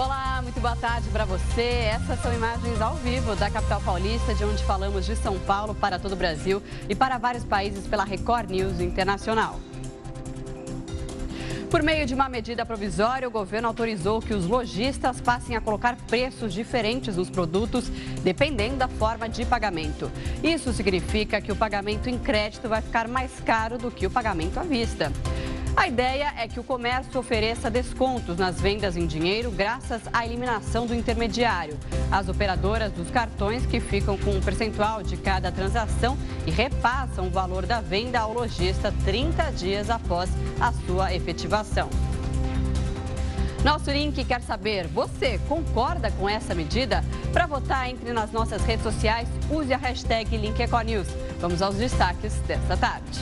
Olá, muito boa tarde para você. Essas são imagens ao vivo da capital paulista, de onde falamos de São Paulo para todo o Brasil e para vários países pela Record News Internacional. Por meio de uma medida provisória, o governo autorizou que os lojistas passem a colocar preços diferentes nos produtos, dependendo da forma de pagamento. Isso significa que o pagamento em crédito vai ficar mais caro do que o pagamento à vista. A ideia é que o comércio ofereça descontos nas vendas em dinheiro graças à eliminação do intermediário. As operadoras dos cartões que ficam com um percentual de cada transação e repassam o valor da venda ao lojista 30 dias após a sua efetivação. Nosso link quer saber, você concorda com essa medida? Para votar, entre nas nossas redes sociais, use a hashtag LinkEcoNews. Vamos aos destaques desta tarde.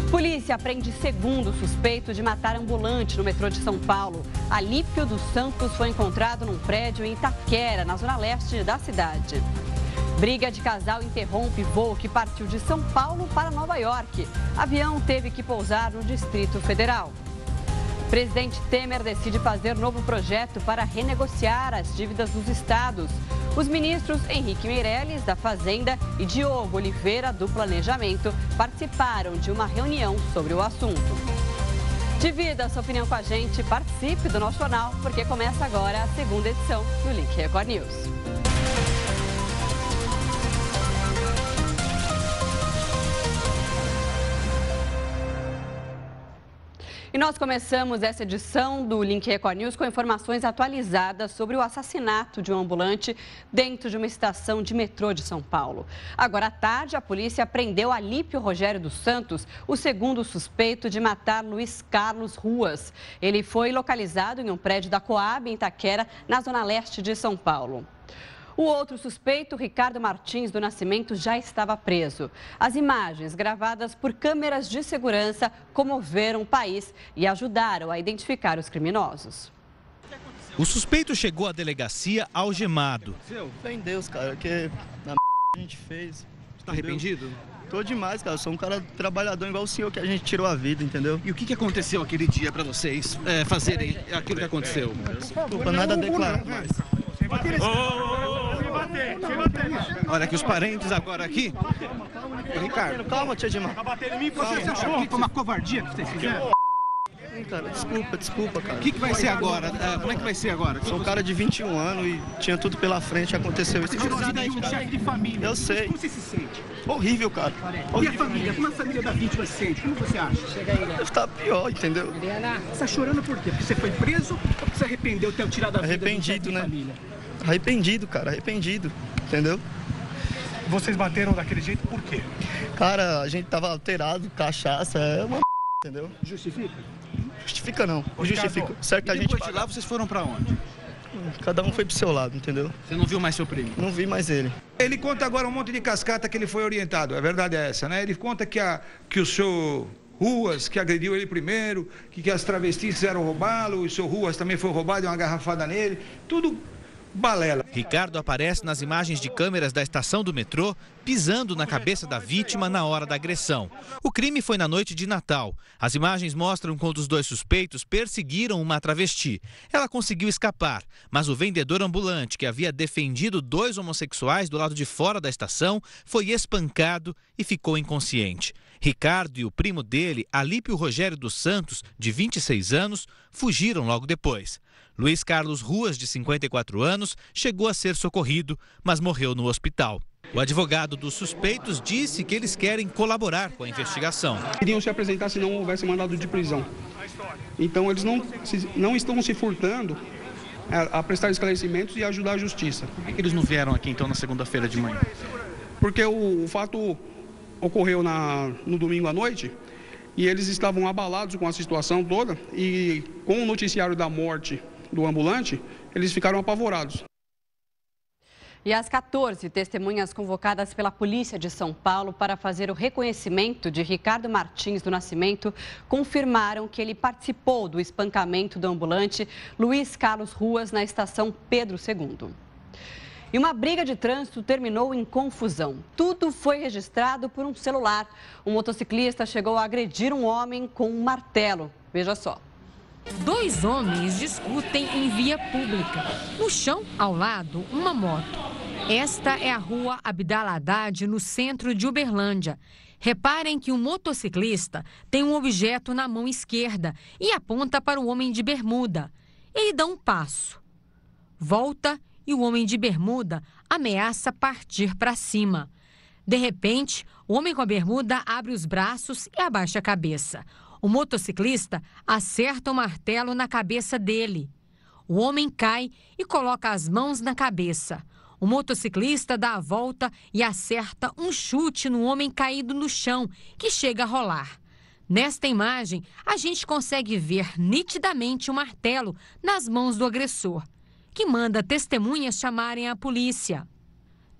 Polícia prende segundo suspeito de matar ambulante no metrô de São Paulo. Alípio dos Santos foi encontrado num prédio em Itaquera, na zona leste da cidade. Briga de casal interrompe voo que partiu de São Paulo para Nova York. Avião teve que pousar no Distrito Federal. Presidente Temer decide fazer novo projeto para renegociar as dívidas dos estados. Os ministros Henrique Meirelles, da Fazenda, e Diogo Oliveira, do Planejamento, participaram de uma reunião sobre o assunto. Divida sua opinião com a gente, participe do nosso jornal, porque começa agora a segunda edição do Link Record News. E nós começamos essa edição do Link Record News com informações atualizadas sobre o assassinato de um ambulante dentro de uma estação de metrô de São Paulo. Agora à tarde, a polícia prendeu Alípio Rogério dos Santos, o segundo suspeito de matar Luiz Carlos Ruas. Ele foi localizado em um prédio da Coab, em Itaquera, na zona leste de São Paulo. O outro suspeito, Ricardo Martins do Nascimento, já estava preso. As imagens gravadas por câmeras de segurança comoveram o país e ajudaram a identificar os criminosos. O suspeito chegou à delegacia algemado. Fé em Deus, cara, que na a gente fez. Está arrependido? Tô demais, cara. Eu sou um cara trabalhador igual o senhor que a gente tirou a vida, entendeu? E o que aconteceu aquele dia para vocês fazerem aquilo que aconteceu? Desculpa, nada a declarar mais. Olha que os parentes agora aqui. Ricardo, calma, tia Dimar. Tá batendo em mim porque você achou que foi uma covardia que vocês fizeram? Cara, desculpa, cara. O que vai ser agora? Como é que vai ser agora? Sou um cara de 21 anos e tinha tudo pela frente, aconteceu esse tipo Você é um chefe de família. Eu sei. Como você se sente? Horrível, cara. E a família? Como a família da vítima se sente? Como você acha? Deve estar pior, entendeu? Você tá chorando por quê? Porque você foi preso ou porque você arrependeu de ter tirado a vida Arrependido, de um chefe de né? família? Arrependido, cara, arrependido, entendeu? Vocês bateram daquele jeito por quê? Cara, a gente tava alterado, cachaça, é uma entendeu? Justifica? Justifica não, justifica. Certo que a gente Depois de lá, vocês foram para onde? Cada um foi pro seu lado, entendeu? Você não viu mais seu primo? Não vi mais ele. Ele conta agora um monte de cascata que ele foi orientado, a verdade é essa, né? Ele conta que o senhor Ruas, que agrediu ele primeiro, que as travestis fizeram roubá-lo, o senhor Ruas também foi roubado, deu uma garrafada nele, tudo balela. Ricardo aparece nas imagens de câmeras da estação do metrô, pisando na cabeça da vítima na hora da agressão. O crime foi na noite de Natal. As imagens mostram quando os dois suspeitos perseguiram uma travesti. Ela conseguiu escapar, mas o vendedor ambulante, que havia defendido dois homossexuais do lado de fora da estação, foi espancado e ficou inconsciente. Ricardo e o primo dele, Alípio Rogério dos Santos, de 26 anos, fugiram logo depois. Luiz Carlos Ruas, de 54 anos, chegou a ser socorrido, mas morreu no hospital. O advogado dos suspeitos disse que eles querem colaborar com a investigação. Iriam se apresentar se não houvesse mandado de prisão. Então eles não estão se furtando a prestar esclarecimentos e ajudar a justiça. Por que eles não vieram aqui então na segunda-feira de manhã? Porque o fato ocorreu no domingo à noite e eles estavam abalados com a situação toda e com o noticiário da morte do ambulante, eles ficaram apavorados. E as 14 testemunhas convocadas pela Polícia de São Paulo para fazer o reconhecimento de Ricardo Martins do Nascimento confirmaram que ele participou do espancamento do ambulante Luiz Carlos Ruas na estação Pedro II. E uma briga de trânsito terminou em confusão. Tudo foi registrado por um celular. Um motociclista chegou a agredir um homem com um martelo. Veja só. Dois homens discutem em via pública. No chão, ao lado, uma moto. Esta é a rua Abdala Haddad, no centro de Uberlândia. Reparem que o motociclista tem um objeto na mão esquerda e aponta para o homem de bermuda. Ele dá um passo, volta e o homem de bermuda ameaça partir para cima. De repente, o homem com a bermuda abre os braços e abaixa a cabeça. O motociclista acerta o martelo na cabeça dele. O homem cai e coloca as mãos na cabeça. O motociclista dá a volta e acerta um chute no homem caído no chão, que chega a rolar. Nesta imagem, a gente consegue ver nitidamente o martelo nas mãos do agressor, que manda testemunhas chamarem a polícia.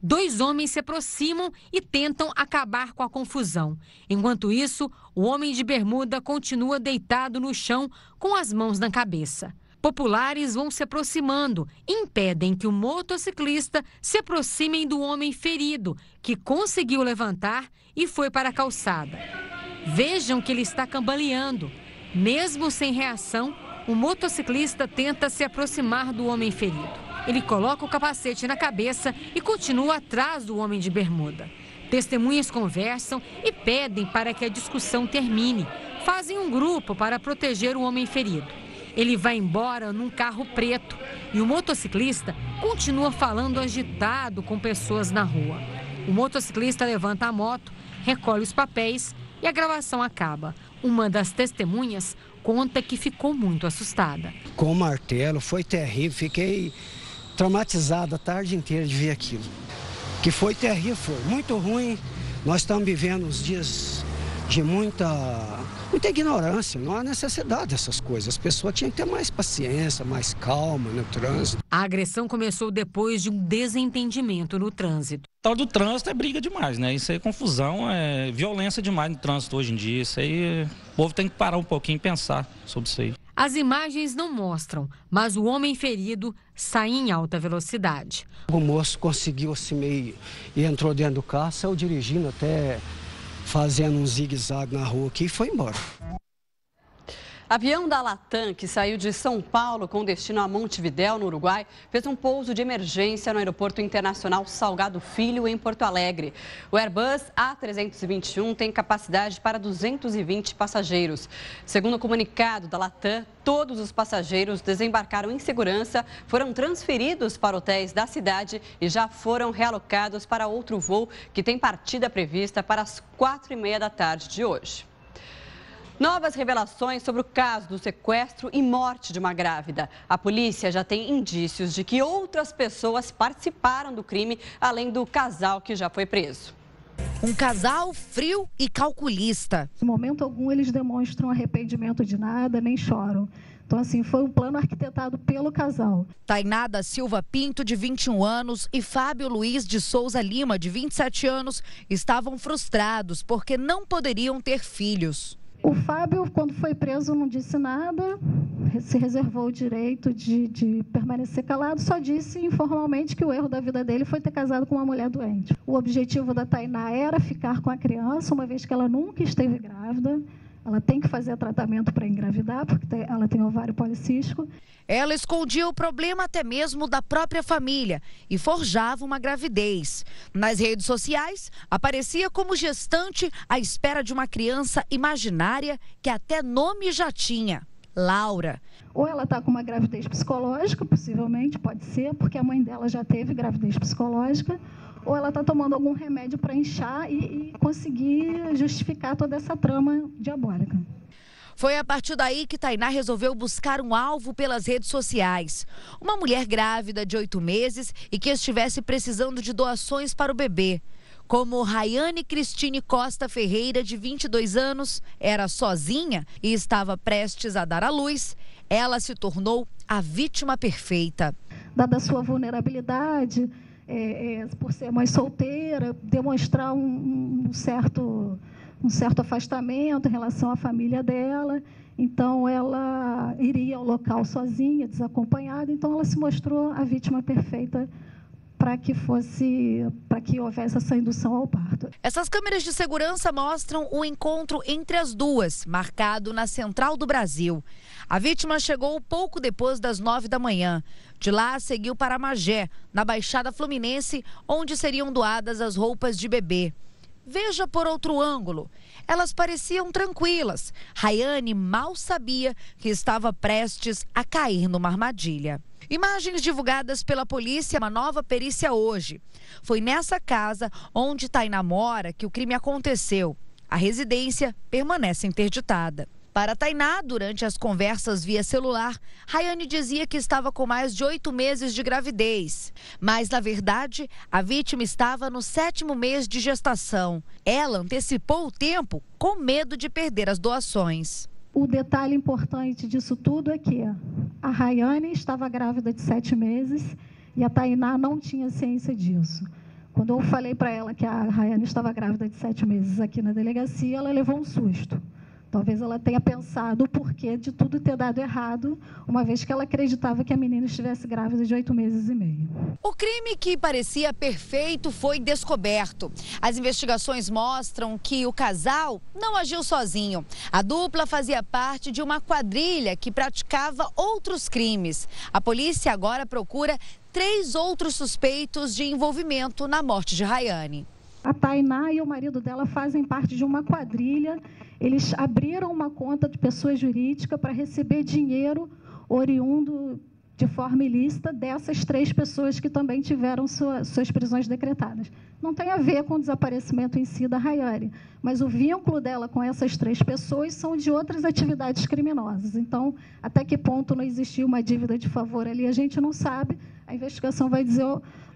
Dois homens se aproximam e tentam acabar com a confusão. Enquanto isso, o homem de bermuda continua deitado no chão com as mãos na cabeça. Populares vão se aproximando e impedem que o motociclista se aproxime do homem ferido, que conseguiu levantar e foi para a calçada. Vejam que ele está cambaleando. Mesmo sem reação, o motociclista tenta se aproximar do homem ferido. Ele coloca o capacete na cabeça e continua atrás do homem de bermuda. Testemunhas conversam e pedem para que a discussão termine. Fazem um grupo para proteger o homem ferido. Ele vai embora num carro preto e o motociclista continua falando agitado com pessoas na rua. O motociclista levanta a moto, recolhe os papéis e a gravação acaba. Uma das testemunhas conta que ficou muito assustada. Com o martelo, foi terrível, fiquei traumatizada a tarde inteira de ver aquilo. Que foi terrível, foi muito ruim. Nós estamos vivendo uns dias de muita ignorância, não há necessidade dessas coisas. As pessoas tinham que ter mais paciência, mais calma no trânsito. A agressão começou depois de um desentendimento no trânsito. O tal do trânsito é briga demais, né? Isso aí é confusão, é violência demais no trânsito hoje em dia. Isso aí, o povo tem que parar um pouquinho e pensar sobre isso aí. As imagens não mostram, mas o homem ferido sai em alta velocidade. O moço conseguiu assim meio e entrou dentro do carro, saiu dirigindo até fazendo um zigue-zague na rua aqui e foi embora. Avião da Latam, que saiu de São Paulo com destino a Montevidéu, no Uruguai, fez um pouso de emergência no Aeroporto Internacional Salgado Filho, em Porto Alegre. O Airbus A321 tem capacidade para 220 passageiros. Segundo o comunicado da Latam, todos os passageiros desembarcaram em segurança, foram transferidos para hotéis da cidade e já foram realocados para outro voo que tem partida prevista para as 4h30 da tarde de hoje. Novas revelações sobre o caso do sequestro e morte de uma grávida. A polícia já tem indícios de que outras pessoas participaram do crime, além do casal que já foi preso. Um casal frio e calculista. Em momento algum eles demonstram arrependimento de nada, nem choram. Então, assim, foi um plano arquitetado pelo casal. Tainá da Silva Pinto, de 21 anos, e Fábio Luiz de Souza Lima, de 27 anos, estavam frustrados porque não poderiam ter filhos. O Fábio, quando foi preso, não disse nada, se reservou o direito de permanecer calado, só disse informalmente que o erro da vida dele foi ter casado com uma mulher doente. O objetivo da Tainá era ficar com a criança, uma vez que ela nunca esteve grávida. Ela tem que fazer tratamento para engravidar, porque ela tem ovário policístico. Ela escondia o problema até mesmo da própria família e forjava uma gravidez. Nas redes sociais, aparecia como gestante à espera de uma criança imaginária que até nome já tinha: Laura. Ou ela está com uma gravidez psicológica, possivelmente, pode ser, porque a mãe dela já teve gravidez psicológica, ou ela está tomando algum remédio para inchar e conseguir justificar toda essa trama diabólica. Foi a partir daí que Tainá resolveu buscar um alvo pelas redes sociais. Uma mulher grávida de 8 meses e que estivesse precisando de doações para o bebê. Como Rayane Cristine Costa Ferreira, de 22 anos, era sozinha e estava prestes a dar à luz, ela se tornou a vítima perfeita. Dada a sua vulnerabilidade, por ser mãe solteira, demonstrar um certo afastamento em relação à família dela. Então, ela iria ao local sozinha, desacompanhada. Então, ela se mostrou a vítima perfeita para que houvesse essa indução ao parto. Essas câmeras de segurança mostram o encontro entre as duas, marcado na Central do Brasil. A vítima chegou pouco depois das 9 da manhã. De lá, seguiu para Magé, na Baixada Fluminense, onde seriam doadas as roupas de bebê. Veja por outro ângulo. Elas pareciam tranquilas. Rayane mal sabia que estava prestes a cair numa armadilha. Imagens divulgadas pela polícia, uma nova perícia hoje. Foi nessa casa onde Tainá mora que o crime aconteceu. A residência permanece interditada. Para Tainá, durante as conversas via celular, Rayane dizia que estava com mais de 8 meses de gravidez. Mas, na verdade, a vítima estava no 7º mês de gestação. Ela antecipou o tempo com medo de perder as doações. O detalhe importante disso tudo é que a Rayane estava grávida de 7 meses e a Tainá não tinha ciência disso. Quando eu falei para ela que a Rayane estava grávida de 7 meses aqui na delegacia, ela levou um susto. Talvez ela tenha pensado o porquê de tudo ter dado errado, uma vez que ela acreditava que a menina estivesse grávida de 8 meses e meio. O crime que parecia perfeito foi descoberto. As investigações mostram que o casal não agiu sozinho. A dupla fazia parte de uma quadrilha que praticava outros crimes. A polícia agora procura 3 outros suspeitos de envolvimento na morte de Rayane. A Tainá e o marido dela fazem parte de uma quadrilha. Eles abriram uma conta de pessoa jurídica para receber dinheiro oriundo de forma ilícita dessas 3 pessoas que também tiveram suas prisões decretadas. Não tem a ver com o desaparecimento em si da Rayane, mas o vínculo dela com essas 3 pessoas são de outras atividades criminosas. Então, até que ponto não existiu uma dívida de favor ali, a gente não sabe. A investigação vai dizer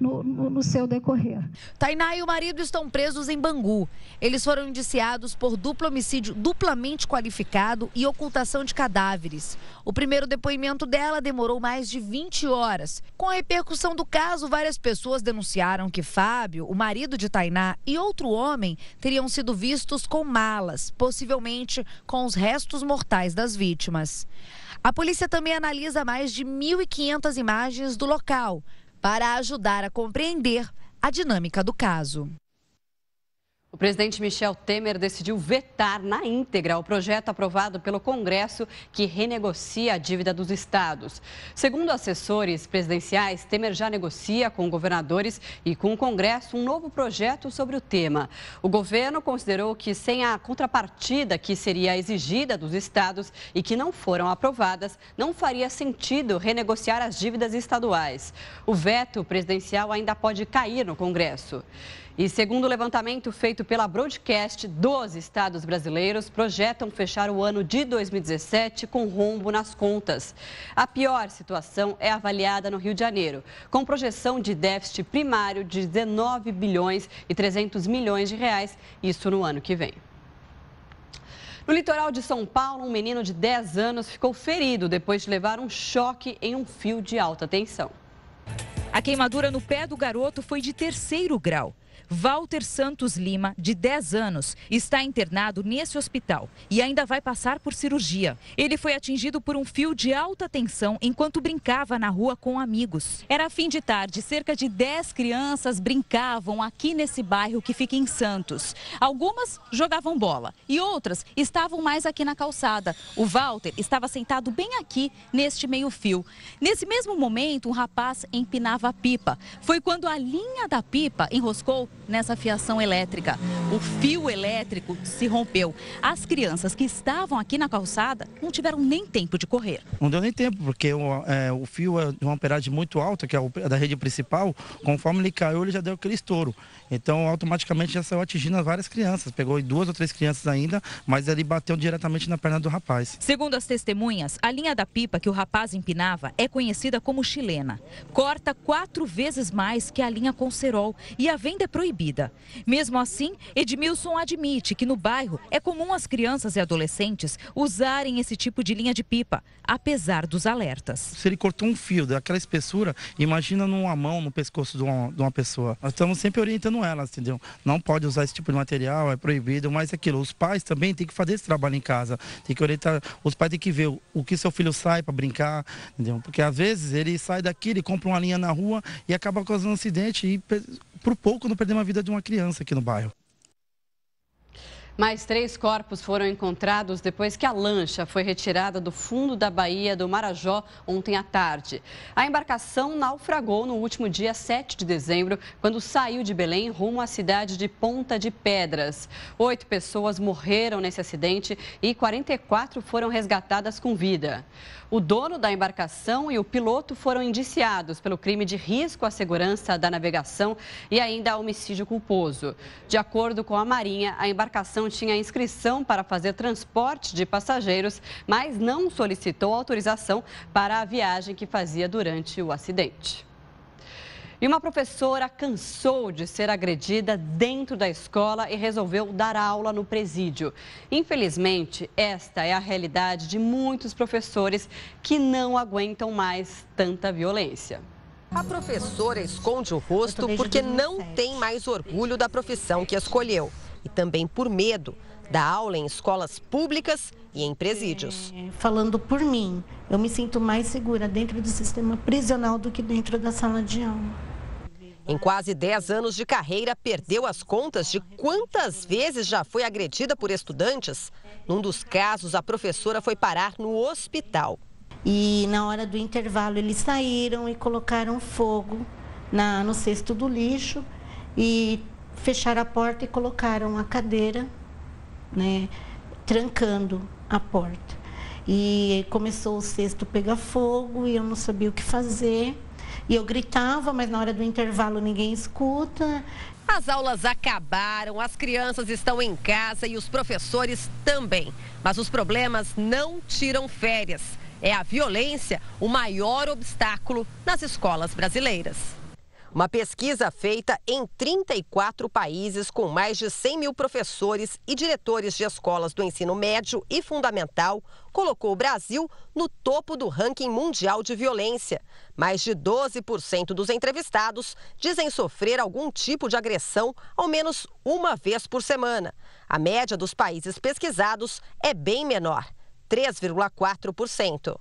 no seu decorrer. Tainá e o marido estão presos em Bangu. Eles foram indiciados por duplo homicídio duplamente qualificado e ocultação de cadáveres. O primeiro depoimento dela demorou mais de 20 horas. Com a repercussão do caso, várias pessoas denunciaram que Fábio, o marido de Tainá, e outro homem teriam sido vistos com malas, possivelmente com os restos mortais das vítimas. A polícia também analisa mais de 1.500 imagens do local para ajudar a compreender a dinâmica do caso. O presidente Michel Temer decidiu vetar na íntegra o projeto aprovado pelo Congresso que renegocia a dívida dos estados. Segundo assessores presidenciais, Temer já negocia com governadores e com o Congresso um novo projeto sobre o tema. O governo considerou que sem a contrapartida que seria exigida dos estados e que não foram aprovadas, não faria sentido renegociar as dívidas estaduais. O veto presidencial ainda pode cair no Congresso. E segundo o levantamento feito pela Broadcast, 12 estados brasileiros projetam fechar o ano de 2017 com rombo nas contas. A pior situação é avaliada no Rio de Janeiro, com projeção de déficit primário de 19 bilhões e 300 milhões de reais, isso no ano que vem. No litoral de São Paulo, um menino de 10 anos ficou ferido depois de levar um choque em um fio de alta tensão. A queimadura no pé do garoto foi de 3º grau. Walter Santos Lima, de 10 anos, está internado nesse hospital e ainda vai passar por cirurgia. Ele foi atingido por um fio de alta tensão enquanto brincava na rua com amigos. Era fim de tarde, cerca de 10 crianças brincavam aqui nesse bairro que fica em Santos. Algumas jogavam bola e outras estavam mais aqui na calçada. O Walter estava sentado bem aqui neste meio-fio. Nesse mesmo momento, um rapaz empinava a pipa. Foi quando a linha da pipa enroscou nessa fiação elétrica. O fio elétrico se rompeu. As crianças que estavam aqui na calçada não tiveram nem tempo de correr. Não deu nem tempo, porque o fio é de uma amperagem muito alta, que é da rede principal. Conforme ele caiu, ele já deu aquele estouro. Então, automaticamente já saiu atingindo várias crianças. Pegou 2 ou 3 crianças ainda, mas ele bateu diretamente na perna do rapaz. Segundo as testemunhas, a linha da pipa que o rapaz empinava é conhecida como chilena. Corta 4 vezes mais que a linha com cerol e a venda é proibida. Mesmo assim, Edmilson admite que no bairro é comum as crianças e adolescentes usarem esse tipo de linha de pipa, apesar dos alertas. Se ele cortou um fio daquela espessura, imagina numa mão, no pescoço de uma pessoa. Nós estamos sempre orientando elas, entendeu? Não pode usar esse tipo de material, é proibido, mas aquilo, os pais também têm que fazer esse trabalho em casa. Tem que orientar, os pais têm que ver o que seu filho sai para brincar, entendeu? Porque às vezes ele sai daqui, ele compra uma linha na rua e acaba causando um acidente e por pouco não perdemos a vida de uma criança aqui no bairro. Mais 3 corpos foram encontrados depois que a lancha foi retirada do fundo da Baía do Marajó ontem à tarde. A embarcação naufragou no último dia 7 de dezembro, quando saiu de Belém rumo à cidade de Ponta de Pedras. 8 pessoas morreram nesse acidente e 44 foram resgatadas com vida. O dono da embarcação e o piloto foram indiciados pelo crime de risco à segurança da navegação e ainda homicídio culposo. De acordo com a Marinha, a embarcação tinha inscrição para fazer transporte de passageiros, mas não solicitou autorização para a viagem que fazia durante o acidente. E uma professora cansou de ser agredida dentro da escola e resolveu dar aula no presídio. Infelizmente, esta é a realidade de muitos professores que não aguentam mais tanta violência. A professora esconde o rosto porque não tem mais orgulho da profissão que escolheu. E também por medo da aula em escolas públicas e em presídios. Falando por mim, eu me sinto mais segura dentro do sistema prisional do que dentro da sala de aula. Em quase 10 anos de carreira, perdeu as contas de quantas vezes já foi agredida por estudantes. Num dos casos, a professora foi parar no hospital. E na hora do intervalo, eles saíram e colocaram fogo no cesto do lixo e fecharam a porta e colocaram a cadeira, né, trancando a porta. E começou o cesto a pegar fogo e eu não sabia o que fazer. E eu gritava, mas na hora do intervalo ninguém escuta. As aulas acabaram, as crianças estão em casa e os professores também. Mas os problemas não tiram férias. É a violência o maior obstáculo nas escolas brasileiras. Uma pesquisa feita em 34 países com mais de 100 mil professores e diretores de escolas do ensino médio e fundamental colocou o Brasil no topo do ranking mundial de violência. Mais de 12% dos entrevistados dizem sofrer algum tipo de agressão ao menos uma vez por semana. A média dos países pesquisados é bem menor, 3,4%.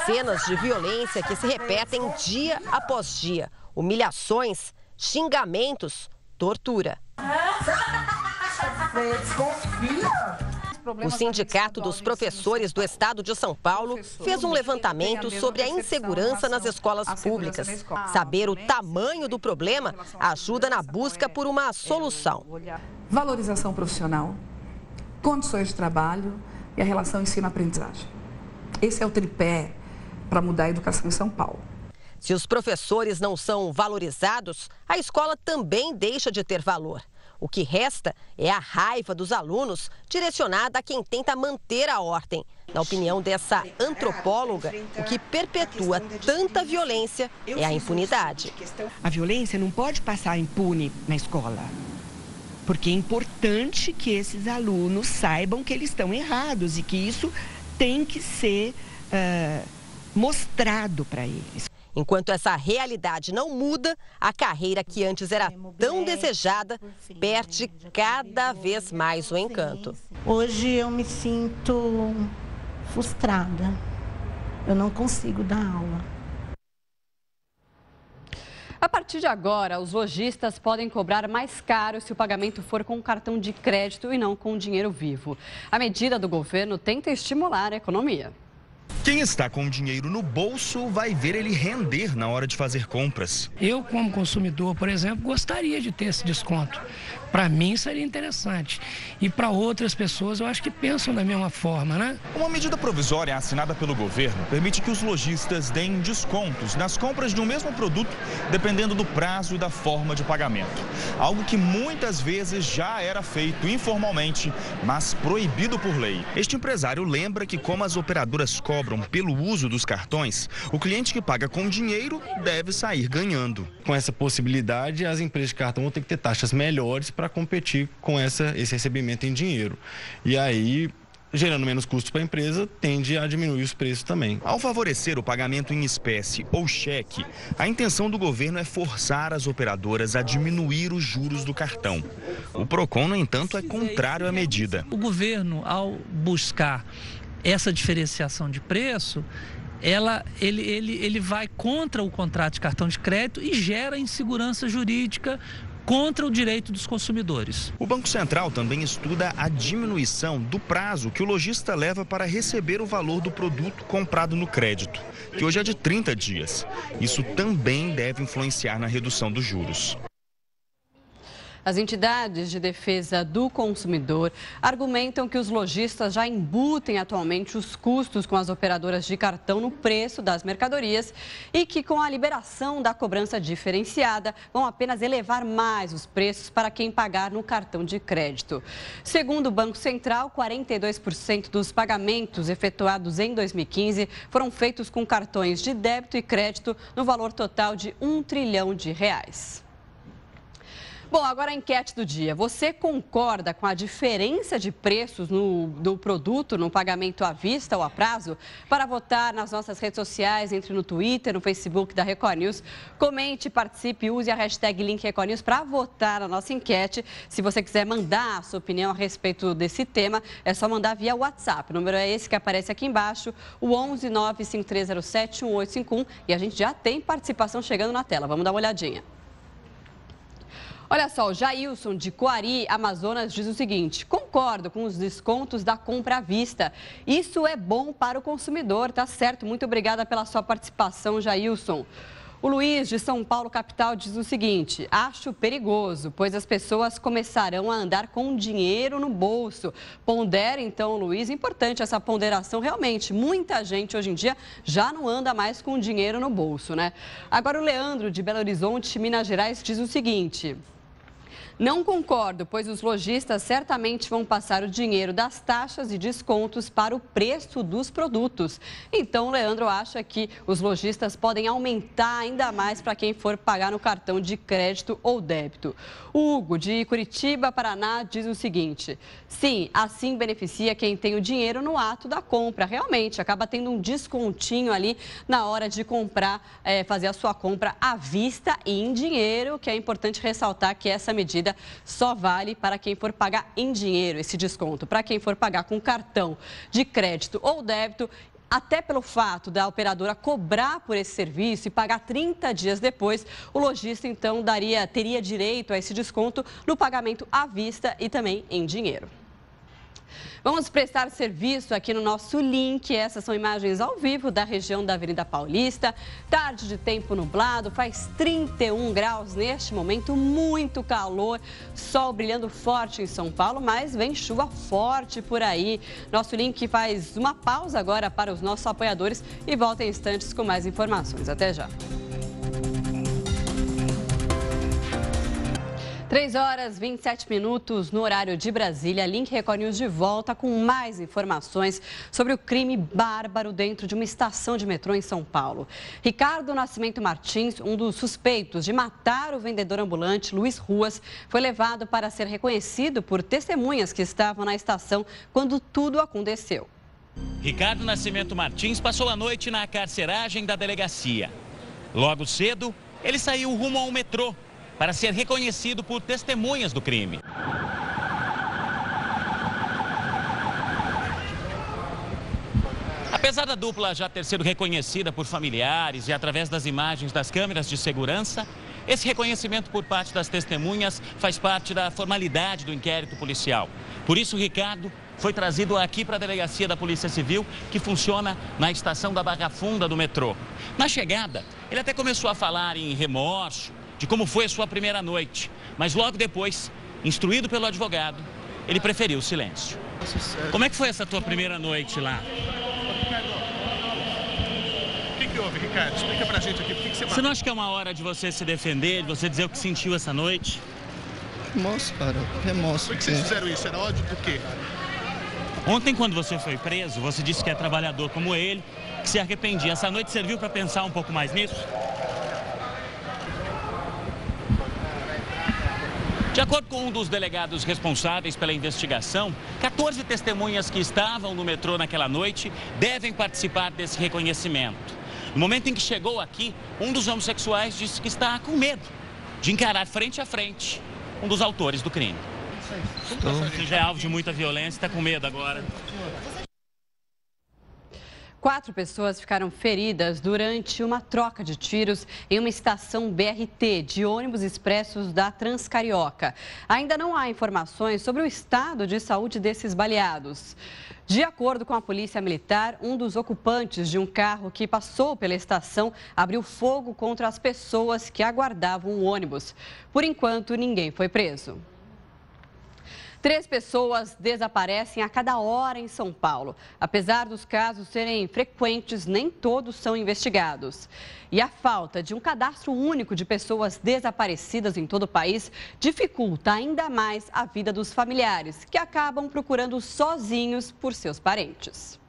Cenas de violência que se repetem dia após dia. Humilhações, xingamentos, tortura. O Sindicato dos Professores do Estado de São Paulo fez um levantamento sobre a insegurança nas escolas públicas. Saber o tamanho do problema ajuda na busca por uma solução. Valorização profissional, condições de trabalho e a relação ensino-aprendizagem. Esse é o tripé para mudar a educação em São Paulo. Se os professores não são valorizados, a escola também deixa de ter valor. O que resta é a raiva dos alunos direcionada a quem tenta manter a ordem. Na opinião dessa antropóloga, o que perpetua tanta violência é a impunidade. A violência não pode passar impune na escola, porque é importante que esses alunos saibam que eles estão errados e que isso tem que ser mostrado para eles. Enquanto essa realidade não muda, a carreira que antes era tão desejada perde cada vez mais o encanto. Hoje eu me sinto frustrada. Eu não consigo dar aula. A partir de agora, os lojistas podem cobrar mais caro se o pagamento for com cartão de crédito e não com dinheiro vivo. A medida do governo tenta estimular a economia. Quem está com o dinheiro no bolso vai ver ele render na hora de fazer compras. Eu, como consumidor, por exemplo, gostaria de ter esse desconto. Para mim seria interessante. E para outras pessoas eu acho que pensam da mesma forma, né? Uma medida provisória assinada pelo governo permite que os lojistas deem descontos nas compras de um mesmo produto, dependendo do prazo e da forma de pagamento. Algo que muitas vezes já era feito informalmente, mas proibido por lei. Este empresário lembra que como as operadoras cobram cobram pelo uso dos cartões, o cliente que paga com dinheiro deve sair ganhando. Com essa possibilidade, as empresas de cartão vão ter que ter taxas melhores para competir com esse recebimento em dinheiro. E aí, gerando menos custos para a empresa, tende a diminuir os preços também. Ao favorecer o pagamento em espécie ou cheque, a intenção do governo é forçar as operadoras a diminuir os juros do cartão. O Procon, no entanto, é contrário à medida. O governo, ao buscar essa diferenciação de preço, ele vai contra o contrato de cartão de crédito e gera insegurança jurídica contra o direito dos consumidores. O Banco Central também estuda a diminuição do prazo que o lojista leva para receber o valor do produto comprado no crédito, que hoje é de 30 dias. Isso também deve influenciar na redução dos juros. As entidades de defesa do consumidor argumentam que os lojistas já embutem atualmente os custos com as operadoras de cartão no preço das mercadorias e que, com a liberação da cobrança diferenciada, vão apenas elevar mais os preços para quem pagar no cartão de crédito. Segundo o Banco Central, 42% dos pagamentos efetuados em 2015 foram feitos com cartões de débito e crédito no valor total de R$1 trilhão. Bom, agora a enquete do dia. Você concorda com a diferença de preços do produto no pagamento à vista ou a prazo? Para votar nas nossas redes sociais, entre no Twitter, no Facebook da Record News. Comente, participe, use a hashtag #LinkRecordNews para votar na nossa enquete. Se você quiser mandar a sua opinião a respeito desse tema, é só mandar via WhatsApp. O número é esse que aparece aqui embaixo, o 11 95307 1851. E a gente já tem participação chegando na tela. Vamos dar uma olhadinha. Olha só, o Jailson de Coari, Amazonas, diz o seguinte: concordo com os descontos da compra à vista. Isso é bom para o consumidor, tá certo? Muito obrigada pela sua participação, Jailson. O Luiz, de São Paulo, capital, diz o seguinte: acho perigoso, pois as pessoas começarão a andar com dinheiro no bolso. Pondera, então, Luiz, importante essa ponderação, realmente. Muita gente hoje em dia já não anda mais com dinheiro no bolso, né? Agora o Leandro, de Belo Horizonte, Minas Gerais, diz o seguinte: não concordo, pois os lojistas certamente vão passar o dinheiro das taxas e descontos para o preço dos produtos. Então, o Leandro acha que os lojistas podem aumentar ainda mais para quem for pagar no cartão de crédito ou débito. O Hugo, de Curitiba, Paraná, diz o seguinte: sim, assim beneficia quem tem o dinheiro no ato da compra. Realmente, acaba tendo um descontinho ali na hora de comprar, fazer a sua compra à vista e em dinheiro, que é importante ressaltar que essa medida só vale para quem for pagar em dinheiro, esse desconto. Para quem for pagar com cartão de crédito ou débito, até pelo fato da operadora cobrar por esse serviço e pagar 30 dias depois, o lojista, então, teria direito a esse desconto no pagamento à vista e também em dinheiro. Vamos prestar serviço aqui no nosso link. Essas são imagens ao vivo da região da Avenida Paulista. Tarde de tempo nublado, faz 31 graus neste momento, muito calor, sol brilhando forte em São Paulo, mas vem chuva forte por aí. Nosso link faz uma pausa agora para os nossos apoiadores e volta em instantes com mais informações. Até já. 3h27 no horário de Brasília. Link Record News de volta com mais informações sobre o crime bárbaro dentro de uma estação de metrô em São Paulo. Ricardo Nascimento Martins, um dos suspeitos de matar o vendedor ambulante Luiz Ruas, foi levado para ser reconhecido por testemunhas que estavam na estação quando tudo aconteceu. Ricardo Nascimento Martins passou a noite na carceragem da delegacia. Logo cedo, ele saiu rumo ao metrô para ser reconhecido por testemunhas do crime. Apesar da dupla já ter sido reconhecida por familiares e através das imagens das câmeras de segurança, esse reconhecimento por parte das testemunhas faz parte da formalidade do inquérito policial. Por isso, Ricardo foi trazido aqui para a delegacia da Polícia Civil, que funciona na estação da Barra Funda do metrô. Na chegada, ele até começou a falar em remorso, de como foi a sua primeira noite, mas logo depois, instruído pelo advogado, ele preferiu o silêncio. Como é que foi essa tua primeira noite lá? O que houve, Ricardo? Explica pra gente aqui, por que você Você não acha que é uma hora de você se defender, de você dizer o que sentiu essa noite? Remorso, cara, remorso. Por que vocês fizeram isso? Era ódio do quê? Ontem, quando você foi preso, você disse que é trabalhador como ele, que se arrependia. Essa noite serviu para pensar um pouco mais nisso? De acordo com um dos delegados responsáveis pela investigação, 14 testemunhas que estavam no metrô naquela noite devem participar desse reconhecimento. No momento em que chegou aqui, um dos homossexuais disse que está com medo de encarar frente a frente um dos autores do crime. Você já é alvo de muita violência, está com medo agora. 4 pessoas ficaram feridas durante uma troca de tiros em uma estação BRT de ônibus expressos da Transcarioca. Ainda não há informações sobre o estado de saúde desses baleados. De acordo com a Polícia Militar, um dos ocupantes de um carro que passou pela estação abriu fogo contra as pessoas que aguardavam o ônibus. Por enquanto, ninguém foi preso. 3 pessoas desaparecem a cada hora em São Paulo. Apesar dos casos serem frequentes, nem todos são investigados. E a falta de um cadastro único de pessoas desaparecidas em todo o país dificulta ainda mais a vida dos familiares, que acabam procurando sozinhos por seus parentes.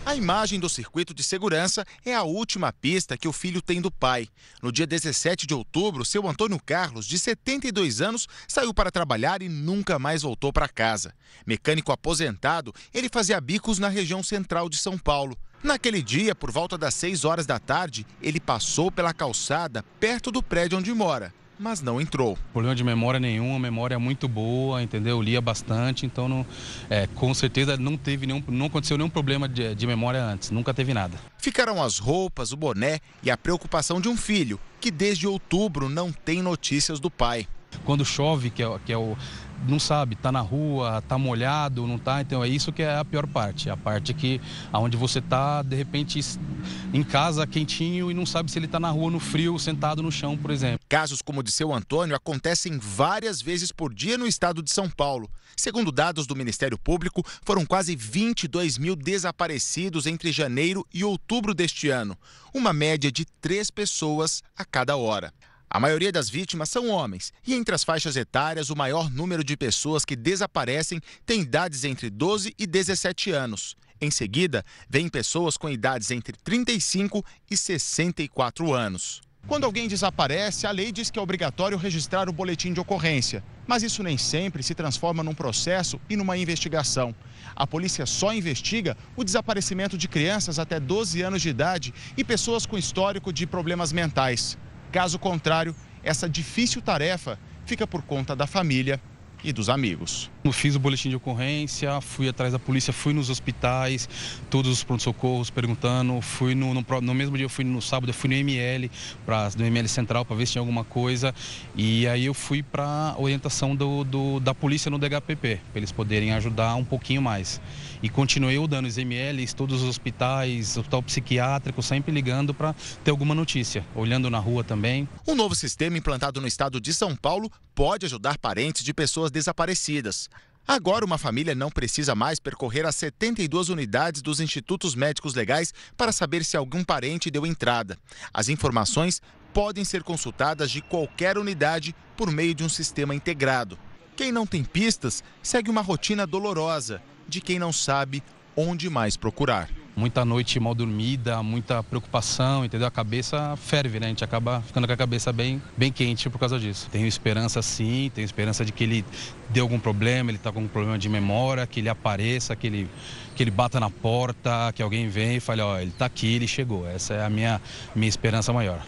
A imagem do circuito de segurança é a última pista que o filho tem do pai. No dia 17 de outubro, seu Antônio Carlos, de 72 anos, saiu para trabalhar e nunca mais voltou para casa. Mecânico aposentado, ele fazia bicos na região central de São Paulo. Naquele dia, por volta das 6 horas da tarde, ele passou pela calçada perto do prédio onde mora, mas não entrou. Problema de memória nenhum, a memória é muito boa, entendeu? Eu lia bastante, então não, com certeza não aconteceu nenhum problema de memória antes, nunca teve nada. Ficaram as roupas, o boné e a preocupação de um filho, que desde outubro não tem notícias do pai. Quando chove, que é o não sabe, tá na rua, tá molhado, não tá, então é isso que é a pior parte, a parte que aonde você tá, de repente, em casa, quentinho e não sabe se ele tá na rua, no frio, sentado no chão, por exemplo. Casos como o de seu Antônio acontecem várias vezes por dia no estado de São Paulo. Segundo dados do Ministério Público, foram quase 22 mil desaparecidos entre janeiro e outubro deste ano, uma média de 3 pessoas a cada hora. A maioria das vítimas são homens e entre as faixas etárias o maior número de pessoas que desaparecem tem idades entre 12 e 17 anos. Em seguida, vêm pessoas com idades entre 35 e 64 anos. Quando alguém desaparece, a lei diz que é obrigatório registrar o boletim de ocorrência. Mas isso nem sempre se transforma num processo e numa investigação. A polícia só investiga o desaparecimento de crianças até 12 anos de idade e pessoas com histórico de problemas mentais. Caso contrário, essa difícil tarefa fica por conta da família e dos amigos. Eu fiz o boletim de ocorrência, fui atrás da polícia, fui nos hospitais, todos os pronto-socorros perguntando, fui no mesmo dia, no sábado, eu fui no ML, no ML Central para ver se tinha alguma coisa, e aí eu fui para orientação da polícia no DHPP, para eles poderem ajudar um pouquinho mais. E continuei dando os MLs, todos os hospitais, hospital psiquiátrico, sempre ligando para ter alguma notícia, olhando na rua também. Um novo sistema implantado no estado de São Paulo pode ajudar parentes de pessoas desaparecidas. Agora, uma família não precisa mais percorrer as 72 unidades dos institutos médicos legais para saber se algum parente deu entrada. As informações podem ser consultadas de qualquer unidade por meio de um sistema integrado. Quem não tem pistas segue uma rotina dolorosa de quem não sabe onde mais procurar. Muita noite mal dormida, muita preocupação, entendeu? A cabeça ferve, né? A gente acaba ficando com a cabeça bem quente por causa disso. Tenho esperança sim, tenho esperança de que ele dê algum problema, ele está com algum problema de memória, que ele apareça, que ele bata na porta, que alguém venha e fale, ó, ele está aqui, ele chegou. Essa é a minha esperança maior.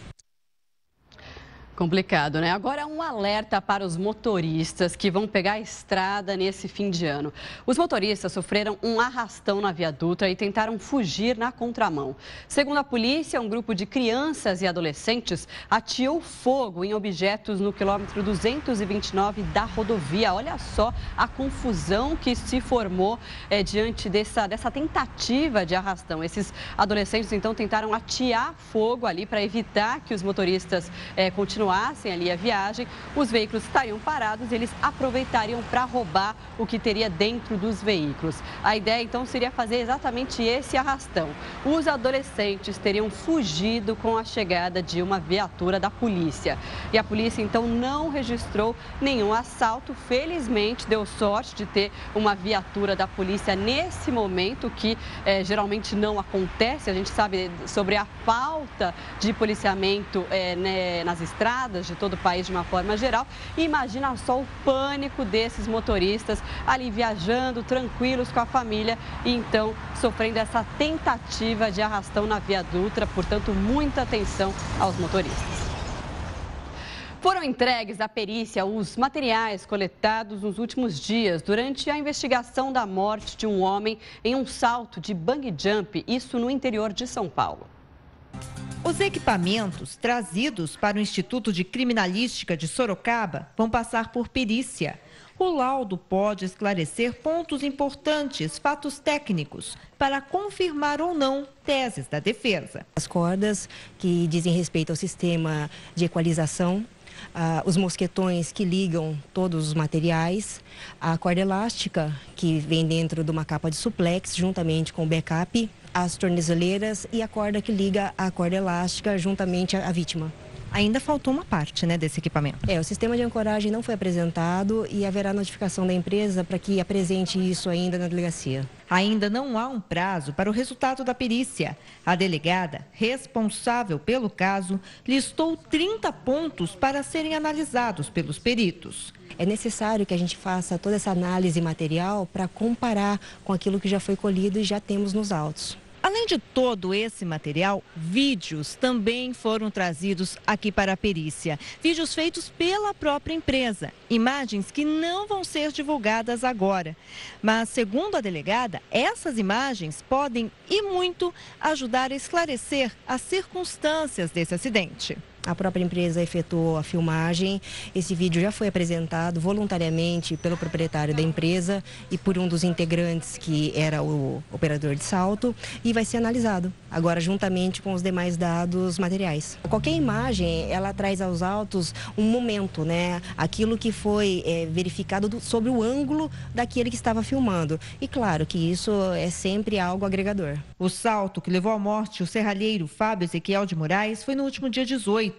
Complicado, né? Agora um alerta para os motoristas que vão pegar a estrada nesse fim de ano. Os motoristas sofreram um arrastão na Via Dutra e tentaram fugir na contramão. Segundo a polícia, um grupo de crianças e adolescentes ateou fogo em objetos no quilômetro 229 da rodovia. Olha só a confusão que se formou diante dessa tentativa de arrastão. Esses adolescentes, então, tentaram atear fogo ali para evitar que os motoristas continuassem continuassem ali a viagem, os veículos estariam parados e eles aproveitariam para roubar o que teria dentro dos veículos. A ideia, então, seria fazer exatamente esse arrastão. Os adolescentes teriam fugido com a chegada de uma viatura da polícia. E a polícia, então, não registrou nenhum assalto. Felizmente, deu sorte de ter uma viatura da polícia nesse momento, que geralmente não acontece. A gente sabe sobre a falta de policiamento nas estradas de todo o país de uma forma geral. E imagina só o pânico desses motoristas ali viajando tranquilos com a família e então sofrendo essa tentativa de arrastão na Via Dutra. Portanto, muita atenção aos motoristas. Foram entregues à perícia os materiais coletados nos últimos dias durante a investigação da morte de um homem em um salto de bungee jump, isso no interior de São Paulo. Os equipamentos trazidos para o Instituto de Criminalística de Sorocaba vão passar por perícia. O laudo pode esclarecer pontos importantes, fatos técnicos, para confirmar ou não teses da defesa. As cordas que dizem respeito ao sistema de equalização, os mosquetões que ligam todos os materiais, a corda elástica que vem dentro de uma capa de suplex juntamente com o backup, as tornezeleiras e a corda que liga a corda elástica juntamente à vítima. Ainda faltou uma parte, né, desse equipamento. O sistema de ancoragem não foi apresentado e haverá notificação da empresa para que apresente isso ainda na delegacia. Ainda não há um prazo para o resultado da perícia. A delegada, responsável pelo caso, listou 30 pontos para serem analisados pelos peritos. É necessário que a gente faça toda essa análise material para comparar com aquilo que já foi colhido e já temos nos autos. Além de todo esse material, vídeos também foram trazidos aqui para a perícia. Vídeos feitos pela própria empresa. Imagens que não vão ser divulgadas agora. Mas, segundo a delegada, essas imagens podem e muito ajudar a esclarecer as circunstâncias desse acidente. A própria empresa efetuou a filmagem. Esse vídeo já foi apresentado voluntariamente pelo proprietário da empresa e por um dos integrantes, que era o operador de salto, e vai ser analisado agora juntamente com os demais dados materiais. Qualquer imagem, ela traz aos autos um momento, né? Aquilo que foi verificado sobre o ângulo daquele que estava filmando. E claro que isso é sempre algo agregador. O salto que levou à morte o serralheiro Fábio Ezequiel de Moraes foi no último dia 18.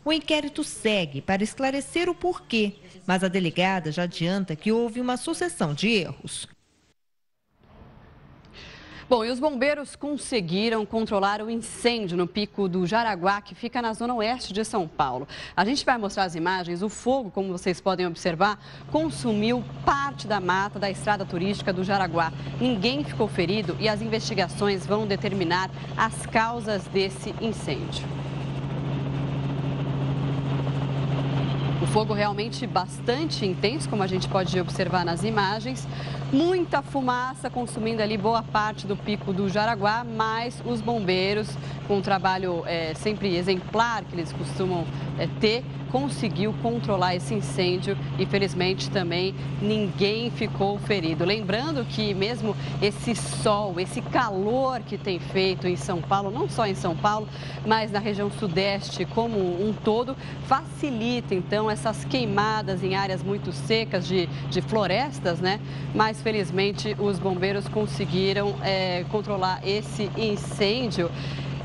O inquérito segue para esclarecer o porquê, mas a delegada já adianta que houve uma sucessão de erros. Bom, e os bombeiros conseguiram controlar o incêndio no Pico do Jaraguá, que fica na zona oeste de São Paulo. A gente vai mostrar as imagens. O fogo, como vocês podem observar, consumiu parte da mata da estrada turística do Jaraguá. Ninguém ficou ferido e as investigações vão determinar as causas desse incêndio. O fogo realmente bastante intenso, como a gente pode observar nas imagens. Muita fumaça consumindo ali boa parte do Pico do Jaraguá, mas os bombeiros, com um trabalho sempre exemplar que eles costumam ter, conseguiu controlar esse incêndio e, felizmente, também ninguém ficou ferido. Lembrando que mesmo esse sol, esse calor que tem feito em São Paulo, não só em São Paulo, mas na região sudeste como um todo, facilita, então, essas queimadas em áreas muito secas de florestas, né? Mas, felizmente, os bombeiros conseguiram controlar esse incêndio.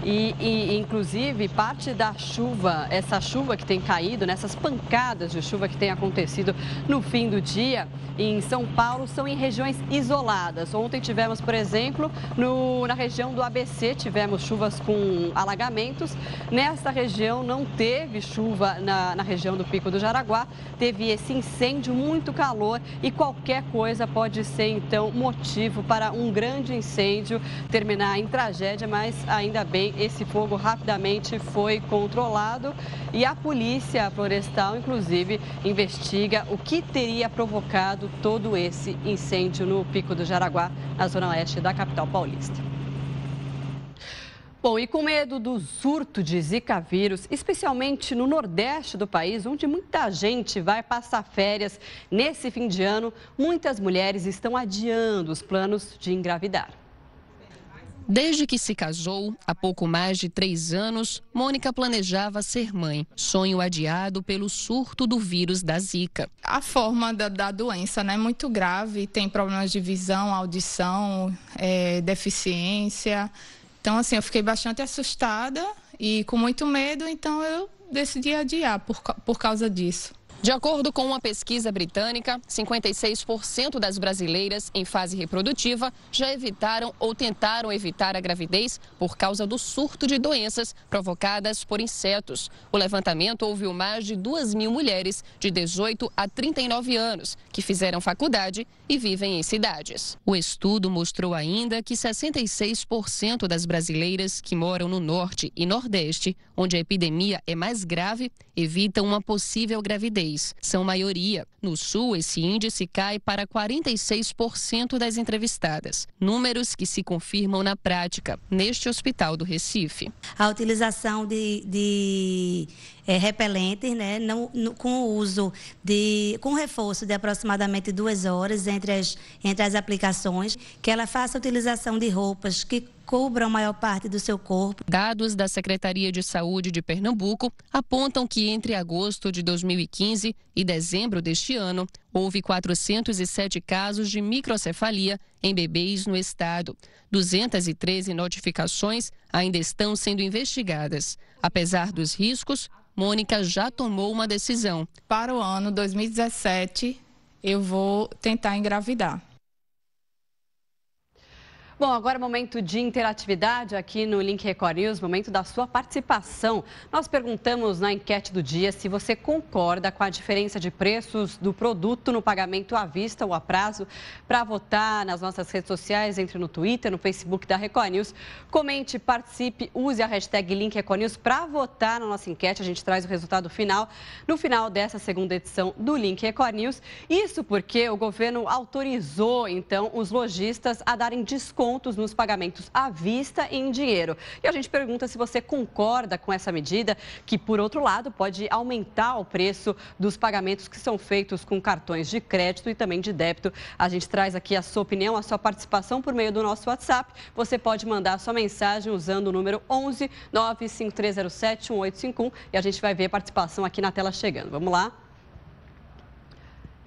E, inclusive, parte da chuva, essa chuva que tem caído, nessas pancadas de chuva que tem acontecido no fim do dia em São Paulo, são em regiões isoladas. Ontem tivemos, por exemplo, na região do ABC, tivemos chuvas com alagamentos. Nessa região não teve chuva na região do Pico do Jaraguá, teve esse incêndio, muito calor e qualquer coisa pode ser, então, motivo para um grande incêndio terminar em tragédia, mas ainda bem, esse fogo rapidamente foi controlado e a Polícia Florestal, inclusive, investiga o que teria provocado todo esse incêndio no Pico do Jaraguá, na zona oeste da capital paulista. Bom, e com medo do surto de Zika vírus, especialmente no nordeste do país, onde muita gente vai passar férias nesse fim de ano, muitas mulheres estão adiando os planos de engravidar. Desde que se casou, há pouco mais de 3 anos, Mônica planejava ser mãe. Sonho adiado pelo surto do vírus da Zika. A forma da doença, né, é muito grave, tem problemas de visão, audição, deficiência. Então, assim, eu fiquei bastante assustada e com muito medo, então eu decidi adiar por causa disso. De acordo com uma pesquisa britânica, 56% das brasileiras em fase reprodutiva já evitaram ou tentaram evitar a gravidez por causa do surto de doenças provocadas por insetos. O levantamento ouviu mais de 2.000 mulheres de 18 a 39 anos que fizeram faculdade e vivem em cidades. O estudo mostrou ainda que 66% das brasileiras que moram no Norte e Nordeste, onde a epidemia é mais grave, evitam uma possível gravidez. São maioria. No Sul, esse índice cai para 46% das entrevistadas. Números que se confirmam na prática, neste hospital do Recife. A utilização de repelentes, né, com o uso com reforço de aproximadamente 2 horas entre as aplicações, que ela faça a utilização de roupas que cubram a maior parte do seu corpo. Dados da Secretaria de Saúde de Pernambuco apontam que entre agosto de 2015 e dezembro deste ano, houve 407 casos de microcefalia em bebês no estado. 213 notificações ainda estão sendo investigadas. Apesar dos riscos, Mônica já tomou uma decisão. Para o ano 2017, eu vou tentar engravidar. Bom, agora é momento de interatividade aqui no Link Record News, momento da sua participação. Nós perguntamos na enquete do dia se você concorda com a diferença de preços do produto no pagamento à vista ou a prazo. Para votar nas nossas redes sociais, entre no Twitter, no Facebook da Record News. Comente, participe, use a hashtag Link Record News para votar na nossa enquete. A gente traz o resultado final no final dessa segunda edição do Link Record News. Isso porque o governo autorizou, então, os lojistas a darem desconto nos pagamentos à vista e em dinheiro. E a gente pergunta se você concorda com essa medida, que, por outro lado, pode aumentar o preço dos pagamentos que são feitos com cartões de crédito e também de débito. A gente traz aqui a sua opinião, a sua participação por meio do nosso WhatsApp. Você pode mandar a sua mensagem usando o número 11 95307 1851 e a gente vai ver a participação aqui na tela chegando. Vamos lá?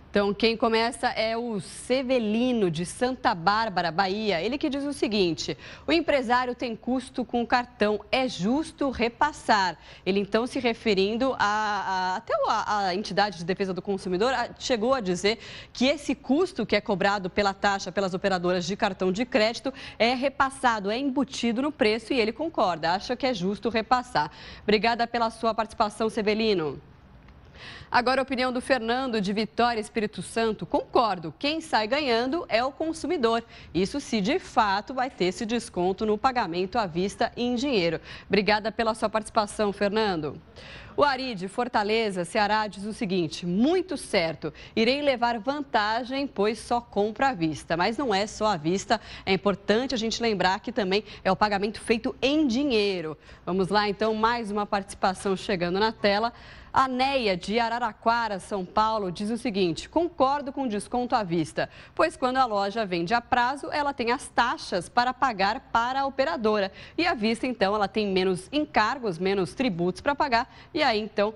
Então, quem começa é o Sevelino, de Santa Bárbara, Bahia. Ele que diz o seguinte: o empresário tem custo com o cartão, é justo repassar. Ele, então, se referindo até a entidade de defesa do consumidor, chegou a dizer que esse custo que é cobrado pela taxa pelas operadoras de cartão de crédito é repassado, é embutido no preço, e ele concorda, acha que é justo repassar. Obrigada pela sua participação, Sevelino. Agora, a opinião do Fernando, de Vitória, Espírito Santo. Concordo, quem sai ganhando é o consumidor. Isso se de fato vai ter esse desconto no pagamento à vista e em dinheiro. Obrigada pela sua participação, Fernando. O Ari, de Fortaleza, Ceará, diz o seguinte: muito certo, irei levar vantagem, pois só compro à vista. Mas não é só à vista, é importante a gente lembrar que também é o pagamento feito em dinheiro. Vamos lá, então, mais uma participação chegando na tela. A Neia, de Araraquara, São Paulo, diz o seguinte: concordo com o desconto à vista, pois quando a loja vende a prazo, ela tem as taxas para pagar para a operadora. E à vista, então, ela tem menos encargos, menos tributos para pagar, e aí, então,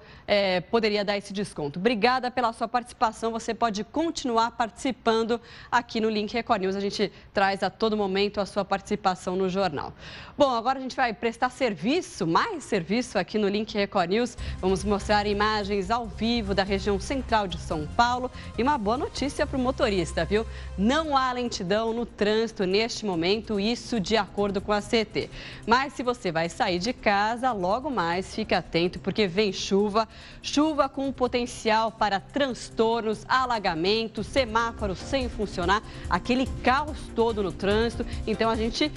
poderia dar esse desconto. Obrigada pela sua participação, você pode continuar participando aqui no Link Record News. A gente traz a todo momento a sua participação no jornal. Bom, agora a gente vai prestar serviço, mais serviço aqui no Link Record News. Vamos mostrar imagens ao vivo da região central de São Paulo e uma boa notícia para o motorista, viu? Não há lentidão no trânsito neste momento, isso de acordo com a CET. Mas se você vai sair de casa, logo mais fique atento, porque vem chuva, chuva com potencial para transtornos, alagamentos, semáforos sem funcionar, aquele caos todo no trânsito. Então a gente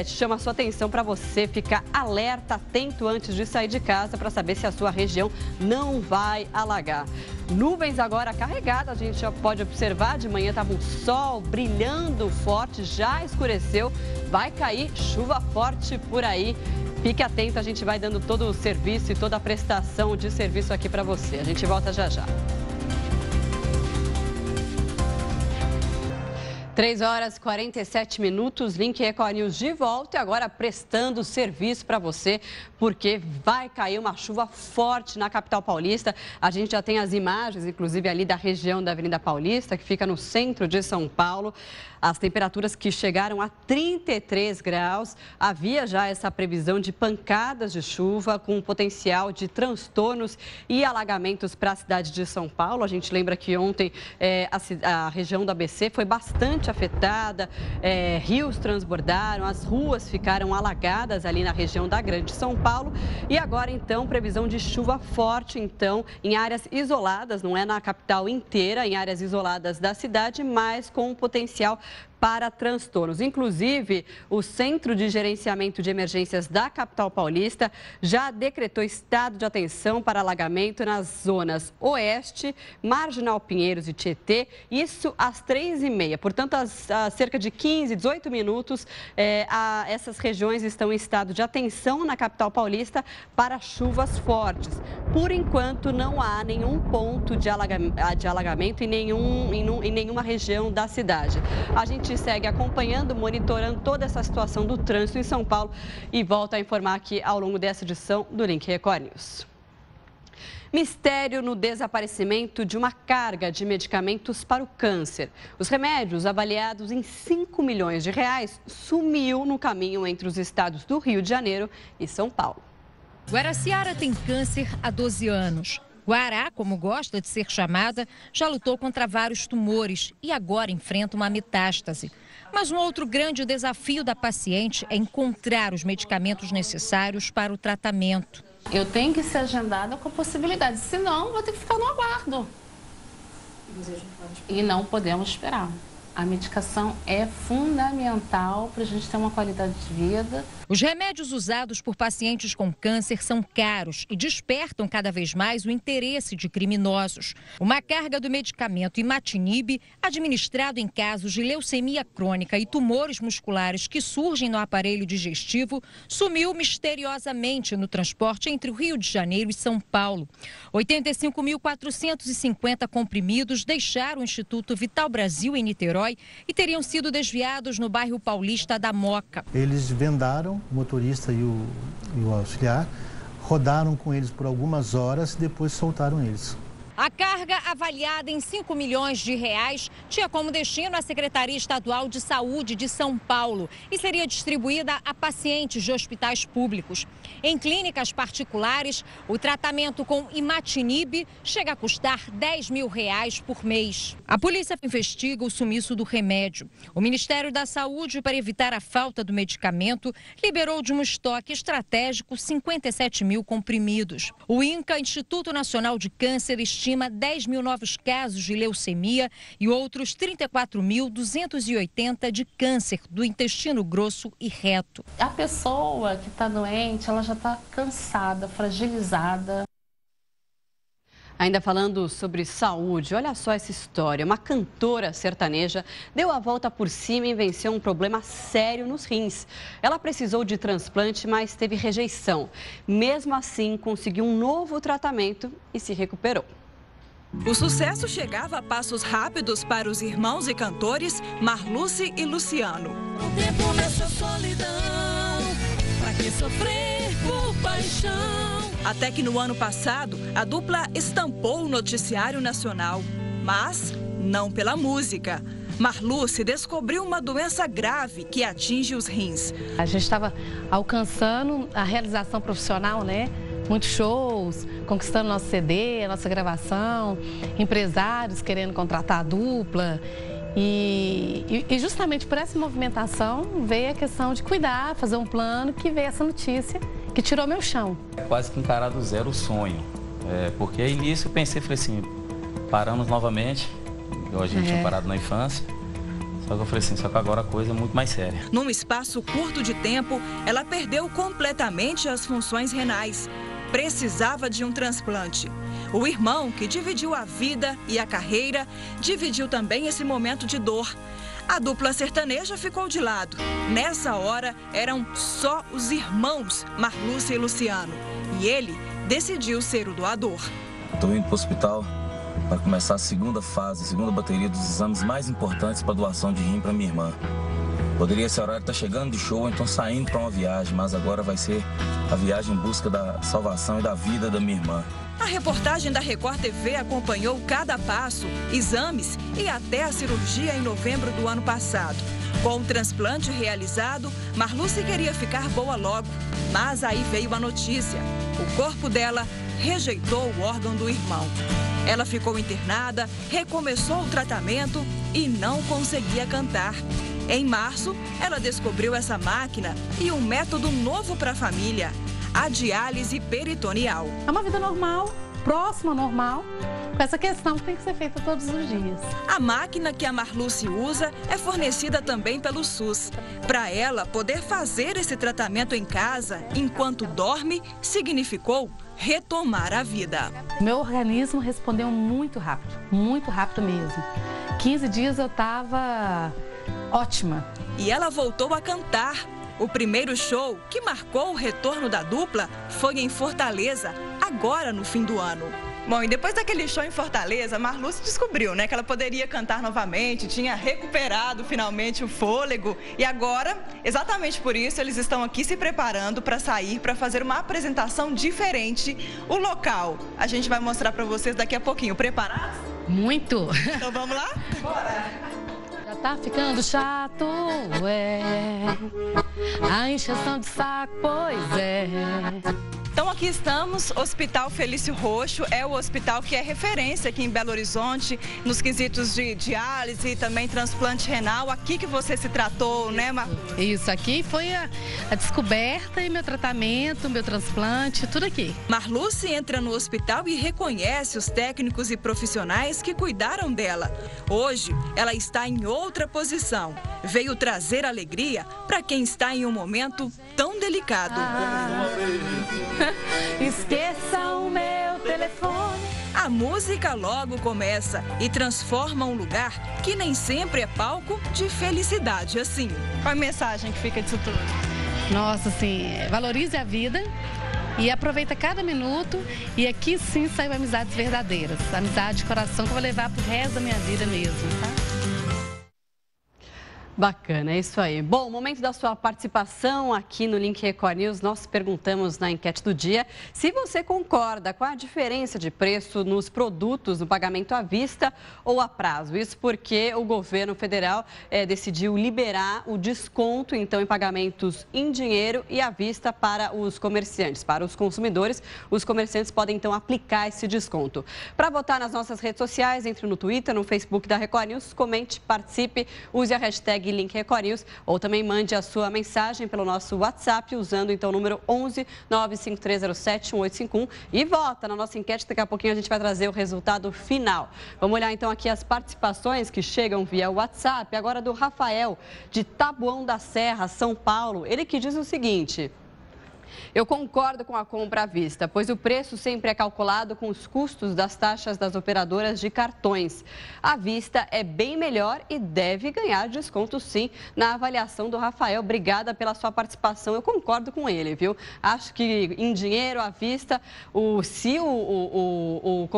chama a sua atenção para você ficar alerta, atento antes de sair de casa para saber se a sua região não vai alagar. Nuvens agora carregadas, a gente já pode observar, de manhã estava um sol brilhando forte, já escureceu, vai cair chuva forte por aí. Fique atento, a gente vai dando todo o serviço e toda a prestação de serviço aqui para você. A gente volta já já. 3h47, Link Record News de volta e agora prestando serviço para você, porque vai cair uma chuva forte na capital paulista. A gente já tem as imagens, inclusive ali da região da Avenida Paulista, que fica no centro de São Paulo. As temperaturas que chegaram a 33 graus. Havia já essa previsão de pancadas de chuva com potencial de transtornos e alagamentos para a cidade de São Paulo. A gente lembra que ontem a região do ABC foi bastante afetada, rios transbordaram, as ruas ficaram alagadas ali na região da Grande São Paulo. E agora, então, previsão de chuva forte, então, em áreas isoladas, não é na capital inteira, em áreas isoladas da cidade, mas com potencial para transtornos. Inclusive, o Centro de Gerenciamento de Emergências da capital paulista já decretou estado de atenção para alagamento nas zonas Oeste, Marginal Pinheiros e Tietê, isso às 3h30. Portanto, há cerca de 15, 18 minutos, essas regiões estão em estado de atenção na capital paulista para chuvas fortes. Por enquanto, não há nenhum ponto de alagamento em nenhuma região da cidade. A gente segue acompanhando, monitorando toda essa situação do trânsito em São Paulo e volta a informar aqui ao longo dessa edição do Link Record News. Mistério no desaparecimento de uma carga de medicamentos para o câncer. Os remédios, avaliados em 5 milhões de reais, sumiu no caminho entre os estados do Rio de Janeiro e São Paulo. Guaraciara tem câncer há 12 anos. Guará, como gosta de ser chamada, já lutou contra vários tumores e agora enfrenta uma metástase. Mas um outro grande desafio da paciente é encontrar os medicamentos necessários para o tratamento. Eu tenho que ser agendada com a possibilidade, senão vou ter que ficar no aguardo. E não podemos esperar. A medicação é fundamental para a gente ter uma qualidade de vida. Os remédios usados por pacientes com câncer são caros e despertam cada vez mais o interesse de criminosos. Uma carga do medicamento imatinib, administrado em casos de leucemia crônica e tumores musculares que surgem no aparelho digestivo, sumiu misteriosamente no transporte entre o Rio de Janeiro e São Paulo. 85.450 comprimidos deixaram o Instituto Vital Brasil em Niterói e teriam sido desviados no bairro paulista da Moca. Eles vendaram o motorista e o auxiliar, rodaram com eles por algumas horas e depois soltaram eles. A carga, avaliada em 5 milhões de reais, tinha como destino a Secretaria Estadual de Saúde de São Paulo e seria distribuída a pacientes de hospitais públicos. Em clínicas particulares, o tratamento com imatinib chega a custar 10 mil reais por mês. A polícia investiga o sumiço do remédio. O Ministério da Saúde, para evitar a falta do medicamento, liberou de um estoque estratégico 57 mil comprimidos. O INCA, Instituto Nacional de Câncer, estima 10 mil novos casos de leucemia e outros 34.280 de câncer do intestino grosso e reto. A pessoa que está doente, ela já está cansada, fragilizada. Ainda falando sobre saúde, olha só essa história. Uma cantora sertaneja deu a volta por cima e venceu um problema sério nos rins. Ela precisou de transplante, mas teve rejeição. Mesmo assim, conseguiu um novo tratamento e se recuperou. O sucesso chegava a passos rápidos para os irmãos e cantores Marluce e Luciano. O tempo nessa solidão, pra que sofrer por paixão? Até que no ano passado, a dupla estampou o noticiário nacional, mas não pela música. Marluce descobriu uma doença grave que atinge os rins. A gente estava alcançando a realização profissional, né? Muitos shows, conquistando nosso CD, a nossa gravação, empresários querendo contratar a dupla. E justamente por essa movimentação veio a questão de cuidar, fazer um plano, que veio essa notícia que tirou meu chão. Quase que encarar do zero o sonho, porque ao início eu pensei, falei assim, paramos novamente, igual a gente tinha parado na infância. Só que eu falei assim, só que agora a coisa é muito mais séria. Num espaço curto de tempo, ela perdeu completamente as funções renais. Precisava de um transplante. O irmão, que dividiu a vida e a carreira, dividiu também esse momento de dor. A dupla sertaneja ficou de lado. Nessa hora, eram só os irmãos Marluce e Luciano. E ele decidiu ser o doador. Estou indo para o hospital para começar a segunda fase, a segunda bateria dos exames mais importantes para doação de rim para minha irmã. Poderia esse horário estar chegando de show, então saindo para uma viagem, mas agora vai ser a viagem em busca da salvação e da vida da minha irmã. A reportagem da Record TV acompanhou cada passo, exames e até a cirurgia em novembro do ano passado. Com o transplante realizado, Marluce queria ficar boa logo, mas aí veio a notícia. O corpo dela rejeitou o órgão do irmão. Ela ficou internada, recomeçou o tratamento e não conseguia cantar. Em março, ela descobriu essa máquina e um método novo para a família, a diálise peritoneal. É uma vida normal, próxima ao normal, com essa questão que tem que ser feita todos os dias. A máquina que a Marluce usa é fornecida também pelo SUS. Para ela, poder fazer esse tratamento em casa, enquanto dorme, significou retomar a vida. Meu organismo respondeu muito rápido mesmo. 15 dias eu estava ótima. E ela voltou a cantar. O primeiro show que marcou o retorno da dupla foi em Fortaleza, agora no fim do ano. Bom, e depois daquele show em Fortaleza, Marluce descobriu, que ela poderia cantar novamente, tinha recuperado finalmente o fôlego. E agora, exatamente por isso, eles estão aqui se preparando para sair, para fazer uma apresentação diferente. O local a gente vai mostrar para vocês daqui a pouquinho. Preparados? Muito! Então vamos lá? Bora! Já tá ficando chato, a encheção de saco, pois é. Então aqui estamos, Hospital Felício Roxo, é o hospital que é referência aqui em Belo Horizonte, nos quesitos de diálise e também transplante renal. Aqui que você se tratou, né, Marluce? Isso, aqui foi a descoberta e meu tratamento, meu transplante, tudo aqui. Marluce entra no hospital e reconhece os técnicos e profissionais que cuidaram dela. Hoje, ela está em outra posição. Veio trazer alegria para quem está em um momento tão delicado. Esqueça o meu telefone. A música logo começa e transforma um lugar que nem sempre é palco de felicidade assim. Qual a mensagem que fica disso tudo? Nossa, assim, valorize a vida e aproveita cada minuto. E aqui sim saiu amizades verdadeiras. Amizade de coração que eu vou levar pro resto da minha vida mesmo, tá? Bacana, é isso aí. Bom, momento da sua participação aqui no Link Record News. Nós perguntamos na enquete do dia se você concorda com a diferença de preço nos produtos no pagamento à vista ou a prazo. Isso porque o governo federal decidiu liberar o desconto, então, em pagamentos em dinheiro e à vista para os comerciantes. Para os consumidores, os comerciantes podem, então, aplicar esse desconto. Para votar nas nossas redes sociais, entre no Twitter, no Facebook da Record News, comente, participe, use a hashtag Link Record News, ou também mande a sua mensagem pelo nosso WhatsApp, usando então o número 11 95307 1851 e vota na nossa enquete. Daqui a pouquinho a gente vai trazer o resultado final. Vamos olhar então aqui as participações que chegam via WhatsApp, agora do Rafael, de Taboão da Serra, São Paulo. Ele que diz o seguinte: eu concordo com a compra à vista, pois o preço sempre é calculado com os custos das taxas das operadoras de cartões. À vista é bem melhor e deve ganhar desconto, sim, na avaliação do Rafael. Obrigada pela sua participação. Eu concordo com ele, viu? Acho que em dinheiro à vista, se o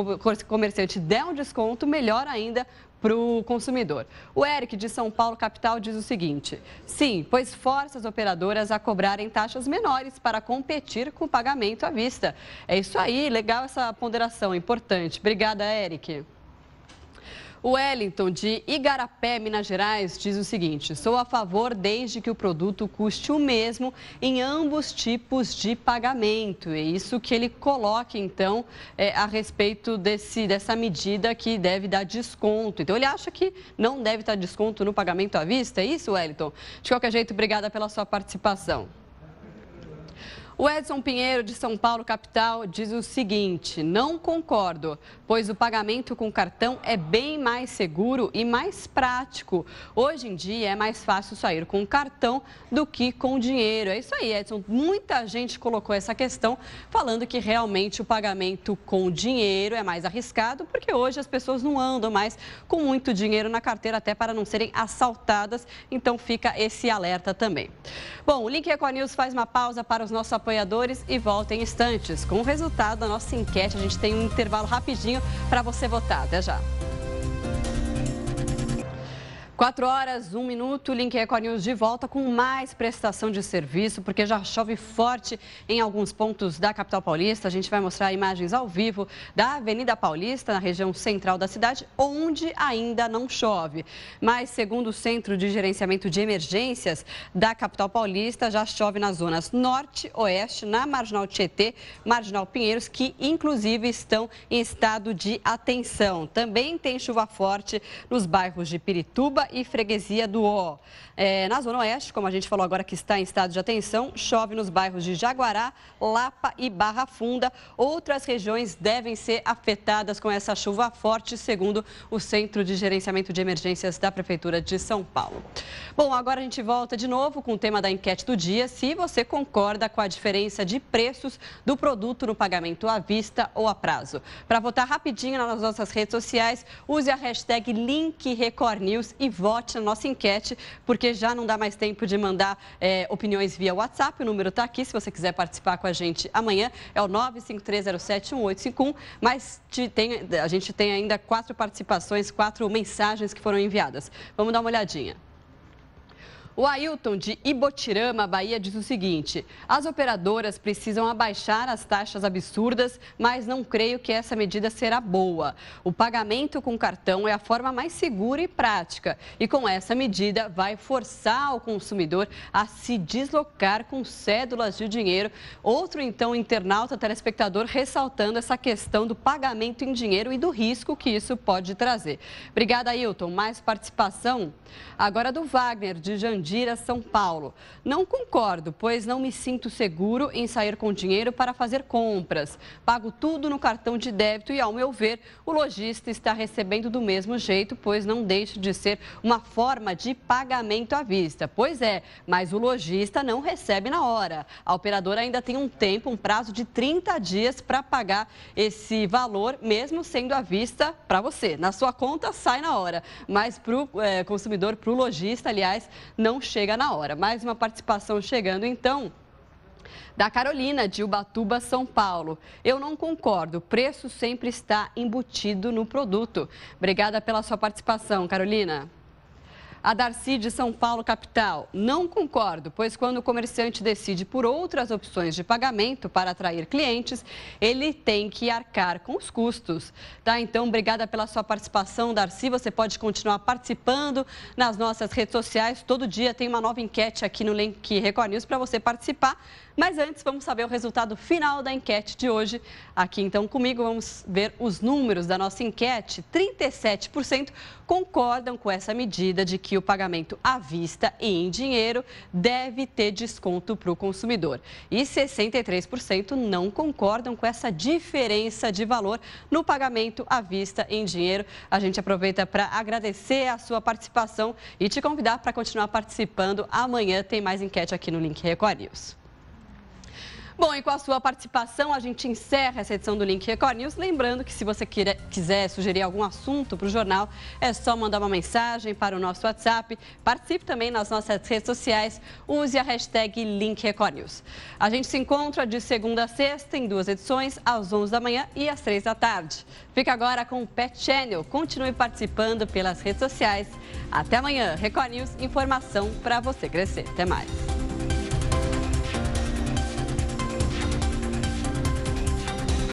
comerciante der um desconto, melhor ainda para o consumidor. O Eric, de São Paulo, capital, diz o seguinte: sim, pois força as operadoras a cobrarem taxas menores para competir com o pagamento à vista. É isso aí, legal essa ponderação, importante. Obrigada, Eric. O Wellington, de Igarapé, Minas Gerais, diz o seguinte: sou a favor desde que o produto custe o mesmo em ambos tipos de pagamento. É isso que ele coloca, então, a respeito dessa medida que deve dar desconto. Então, ele acha que não deve dar desconto no pagamento à vista. É isso, Wellington? De qualquer jeito, obrigada pela sua participação. O Edson Pinheiro, de São Paulo, capital, diz o seguinte: não concordo, pois o pagamento com cartão é bem mais seguro e mais prático. Hoje em dia é mais fácil sair com cartão do que com dinheiro. É isso aí, Edson. Muita gente colocou essa questão, falando que realmente o pagamento com dinheiro é mais arriscado, porque hoje as pessoas não andam mais com muito dinheiro na carteira, até para não serem assaltadas. Então fica esse alerta também. Bom, o Link Record News faz uma pausa para os nossos apoiadores. apoiadores e volta em instantes. Com o resultado da nossa enquete, a gente tem um intervalo rapidinho para você votar. Até já. 4h01, Link Record News de volta com mais prestação de serviço, porque já chove forte em alguns pontos da capital paulista. A gente vai mostrar imagens ao vivo da Avenida Paulista, na região central da cidade, onde ainda não chove. Mas, segundo o Centro de Gerenciamento de Emergências da capital paulista, já chove nas zonas norte, oeste, na Marginal Tietê, Marginal Pinheiros, que inclusive estão em estado de atenção. Também tem chuva forte nos bairros de Pirituba e Freguesia do Ó. Na Zona Oeste, como a gente falou agora que está em estado de atenção, chove nos bairros de Jaguará, Lapa e Barra Funda. Outras regiões devem ser afetadas com essa chuva forte, segundo o Centro de Gerenciamento de Emergências da Prefeitura de São Paulo. Bom, agora a gente volta de novo com o tema da enquete do dia, se você concorda com a diferença de preços do produto no pagamento à vista ou a prazo. Para votar rapidinho nas nossas redes sociais, use a hashtag LinkRecordNews e vote na nossa enquete, porque já não dá mais tempo de mandar opiniões via WhatsApp. O número está aqui, se você quiser participar com a gente amanhã, é o 953071851, mas a gente tem ainda 4 participações, 4 mensagens que foram enviadas. Vamos dar uma olhadinha. O Ailton, de Ibotirama, Bahia, diz o seguinte: as operadoras precisam abaixar as taxas absurdas, mas não creio que essa medida será boa. O pagamento com cartão é a forma mais segura e prática. E com essa medida, vai forçar o consumidor a se deslocar com cédulas de dinheiro. Outro, então, internauta telespectador ressaltando essa questão do pagamento em dinheiro e do risco que isso pode trazer. Obrigada, Ailton. Mais participação? Agora do Wagner, de Jandira, São Paulo. Não concordo, pois não me sinto seguro em sair com dinheiro para fazer compras. Pago tudo no cartão de débito e, ao meu ver, o lojista está recebendo do mesmo jeito, pois não deixa de ser uma forma de pagamento à vista. Pois é, mas o lojista não recebe na hora. A operadora ainda tem um prazo de 30 dias para pagar esse valor, mesmo sendo à vista para você. Na sua conta, sai na hora, mas para o consumidor, para o lojista, aliás, não chega na hora. Mais uma participação chegando, então, da Carolina, de Ubatuba, São Paulo. Eu não concordo, o preço sempre está embutido no produto. Obrigada pela sua participação, Carolina. A Darcy, de São Paulo, capital. Não concordo, pois quando o comerciante decide por outras opções de pagamento para atrair clientes, ele tem que arcar com os custos. Tá? Então, obrigada pela sua participação, Darcy. Você pode continuar participando nas nossas redes sociais. Todo dia tem uma nova enquete aqui no Link Record News para você participar. Mas antes, vamos saber o resultado final da enquete de hoje. Aqui, então, comigo, vamos ver os números da nossa enquete. 37% concordam com essa medida de que o pagamento à vista e em dinheiro deve ter desconto para o consumidor. E 63% não concordam com essa diferença de valor no pagamento à vista e em dinheiro. A gente aproveita para agradecer a sua participação e te convidar para continuar participando. Amanhã tem mais enquete aqui no Link Record News. Bom, e com a sua participação, a gente encerra essa edição do Link Record News. Lembrando que se você quiser sugerir algum assunto para o jornal, é só mandar uma mensagem para o nosso WhatsApp. Participe também nas nossas redes sociais. Use a hashtag Link Record News. A gente se encontra de segunda a sexta em 2 edições, às 11 da manhã e às 3 da tarde. Fica agora com o Pet Channel. Continue participando pelas redes sociais. Até amanhã. Record News, informação para você crescer. Até mais.